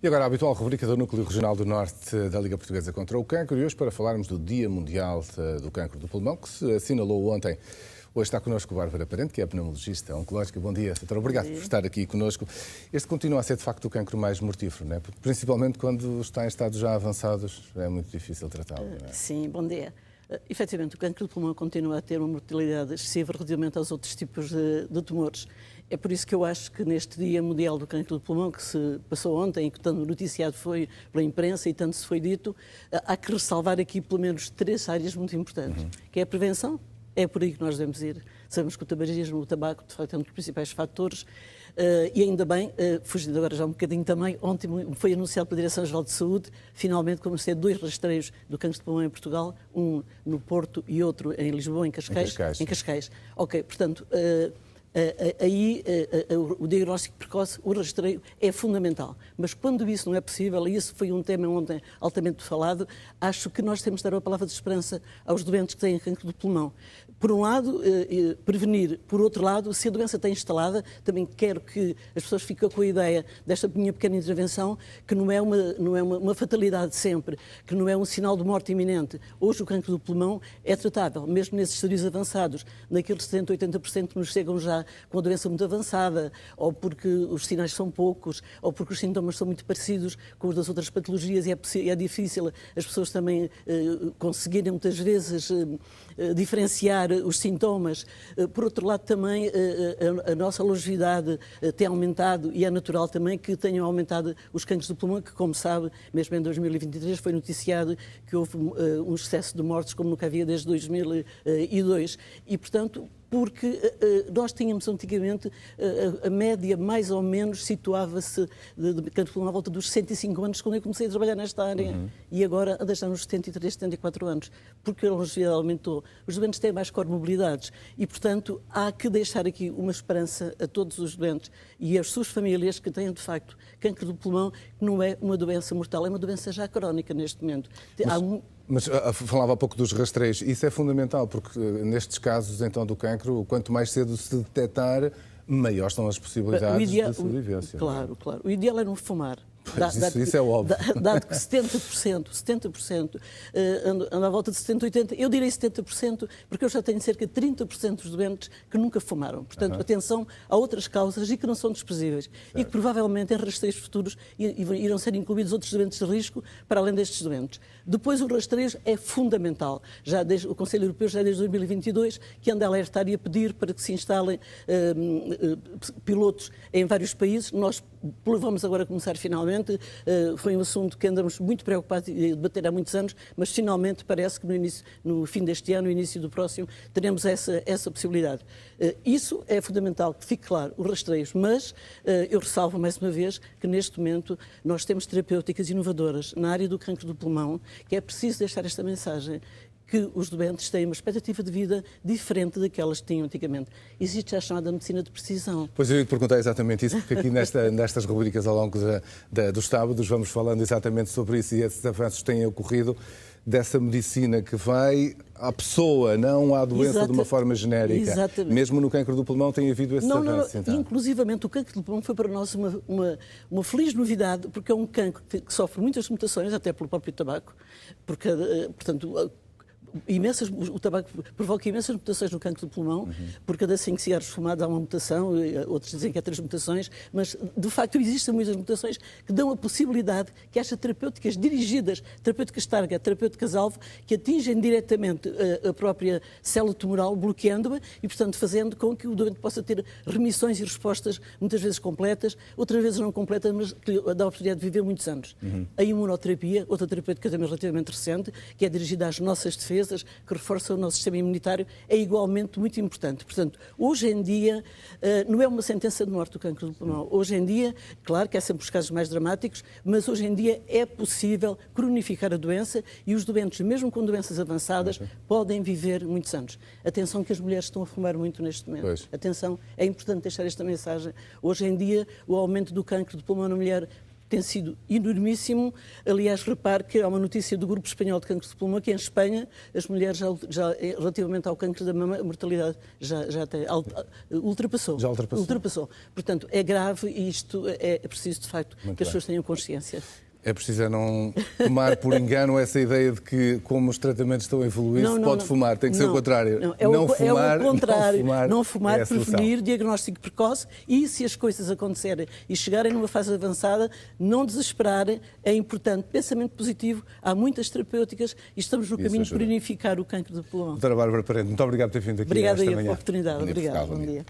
E agora a habitual rubrica do Núcleo Regional do Norte da Liga Portuguesa contra o Cancro, e hoje para falarmos do Dia Mundial do Cancro do Pulmão, que se assinalou ontem. Hoje está connosco Bárbara Parente, que é pneumologista oncológica. Bom dia, doutora. Obrigado por estar aqui connosco. Este continua a ser, de facto, o cancro mais mortífero, não é? Porque, principalmente quando está em estados já avançados, é muito difícil tratá-lo, não é? Sim, bom dia. Efetivamente, o cancro do pulmão continua a ter uma mortalidade excessiva relativamente aos outros tipos de tumores. É por isso que eu acho que neste Dia Mundial do Cancro do Pulmão, que se passou ontem e que tanto noticiado foi pela imprensa e tanto se foi dito, há que ressalvar aqui pelo menos 3 áreas muito importantes, que é a prevenção. É por aí que nós devemos ir. Sabemos que o tabagismo, o tabaco, de facto, é um dos principais fatores. E ainda bem, fugindo agora já um bocadinho também, ontem foi anunciado pela Direção-Geral de Saúde, finalmente, como ser 2 rastreios do cancro de pulmão em Portugal, um no Porto e outro em Lisboa, em Cascais. Em Cascais. Ok, portanto, aí o diagnóstico precoce, o rastreio é fundamental. Mas quando isso não é possível, e isso foi um tema ontem altamente falado, acho que nós temos de dar uma palavra de esperança aos doentes que têm cancro do pulmão. Por um lado, prevenir. Por outro lado, se a doença está instalada, também quero que as pessoas fiquem com a ideia desta minha pequena intervenção, que não é uma fatalidade sempre, que não é um sinal de morte iminente. Hoje o cancro do pulmão é tratável, mesmo nesses estadios avançados, naqueles 70%, 80% que nos chegam já com a doença muito avançada, ou porque os sinais são poucos, ou porque os sintomas são muito parecidos com os das outras patologias, e é difícil as pessoas também conseguirem muitas vezes diferenciar os sintomas. Por outro lado, também a nossa longevidade tem aumentado, e é natural também que tenham aumentado os cancros do pulmão, que, como sabe, mesmo em 2023 foi noticiado que houve um excesso de mortes como nunca havia desde 2002. E, portanto, porque nós tínhamos antigamente, a média mais ou menos situava-se de cancro pulmão à volta dos 65 anos, quando eu comecei a trabalhar nesta área, e agora anda a estar nos 73, 74 anos, porque a longevidade aumentou. Os doentes têm mais comorbilidades e, portanto, há que deixar aqui uma esperança a todos os doentes e às suas famílias que têm, de facto, cancro do pulmão, que não é uma doença mortal, é uma doença já crónica neste momento. Mas falava há pouco dos rastreios. Isso é fundamental, porque nestes casos, então, do cancro, quanto mais cedo se detectar, maiores são as possibilidades de sobrevivência. Claro. O ideal é não fumar. Isso é óbvio. Dado que 70% anda à volta de 70%, 80%, eu direi 70%, porque eu já tenho cerca de 30% dos doentes que nunca fumaram. Portanto, atenção a outras causas e que não são desprezíveis. Certo. E que provavelmente em rastreios futuros irão ser incluídos outros doentes de risco para além destes doentes. Depois, o rastreio é fundamental. O Conselho Europeu já desde 2022 que anda a alertar e a pedir para que se instalem pilotos em vários países. Nós vamos agora começar finalmente. Foi um assunto que andamos muito preocupados e debater há muitos anos, mas finalmente parece que no fim deste ano, no início do próximo, teremos essa possibilidade. Isso é fundamental, que fique claro, os rastreios, mas eu ressalvo mais uma vez que neste momento nós temos terapêuticas inovadoras na área do cancro do pulmão, que é preciso deixar esta mensagem, que os doentes têm uma expectativa de vida diferente daquelas que tinham antigamente. Existe a chamada medicina de precisão. Pois eu ia te perguntar exatamente isso, porque aqui nestas rubricas ao longo dos sábados vamos falando exatamente sobre isso, e esses avanços têm ocorrido dessa medicina que vai à pessoa, não à doença de uma forma genérica. Exatamente. Mesmo no cancro do pulmão tem havido esses avanços. Então. Inclusivamente o cancro do pulmão foi para nós uma feliz novidade, porque é um cancro que sofre muitas mutações, até pelo próprio tabaco, porque, portanto, o tabaco provoca imensas mutações no cancro do pulmão, por cada 5 cigarros fumados há uma mutação, outros dizem que há 3 mutações, mas de facto existem muitas mutações que dão a possibilidade que haja terapêuticas dirigidas, terapêuticas target, terapêuticas-alvo, que atingem diretamente a própria célula tumoral, bloqueando-a e, portanto, fazendo com que o doente possa ter remissões e respostas muitas vezes completas, outras vezes não completas, mas que dá a oportunidade de viver muitos anos. A imunoterapia, outra terapêutica também relativamente recente, que é dirigida às nossas defesas, que reforçam o nosso sistema imunitário, é igualmente muito importante. Portanto, hoje em dia, não é uma sentença de morte do cancro do pulmão. Hoje em dia, claro que há sempre os casos mais dramáticos, mas hoje em dia é possível cronificar a doença e os doentes, mesmo com doenças avançadas, podem viver muitos anos. Atenção que as mulheres estão a fumar muito neste momento. Pois. Atenção, é importante deixar esta mensagem. Hoje em dia, o aumento do cancro do pulmão na mulher tem sido enormíssimo. Aliás, repare que há uma notícia do Grupo Espanhol de Cancro de Pulmão que em Espanha as mulheres já relativamente ao cancro da mama, a mortalidade já tem, ultrapassou. Já ultrapassou. Portanto, é grave e isto é preciso, de facto, que as pessoas tenham consciência. É preciso não tomar por engano essa ideia de que, como os tratamentos estão a evoluir, se pode fumar. Tem que ser o contrário. Não fumar, é o contrário. Não fumar, é prevenir, diagnóstico precoce e, se as coisas acontecerem e chegarem numa fase avançada, não desesperarem. É importante. Pensamento positivo. Há muitas terapêuticas e estamos no caminho de unificar o cancro do pulmão. Doutora Bárbara Parente, muito obrigado por ter vindo aqui esta manhã. Obrigada pela oportunidade. Obrigada. Bom dia.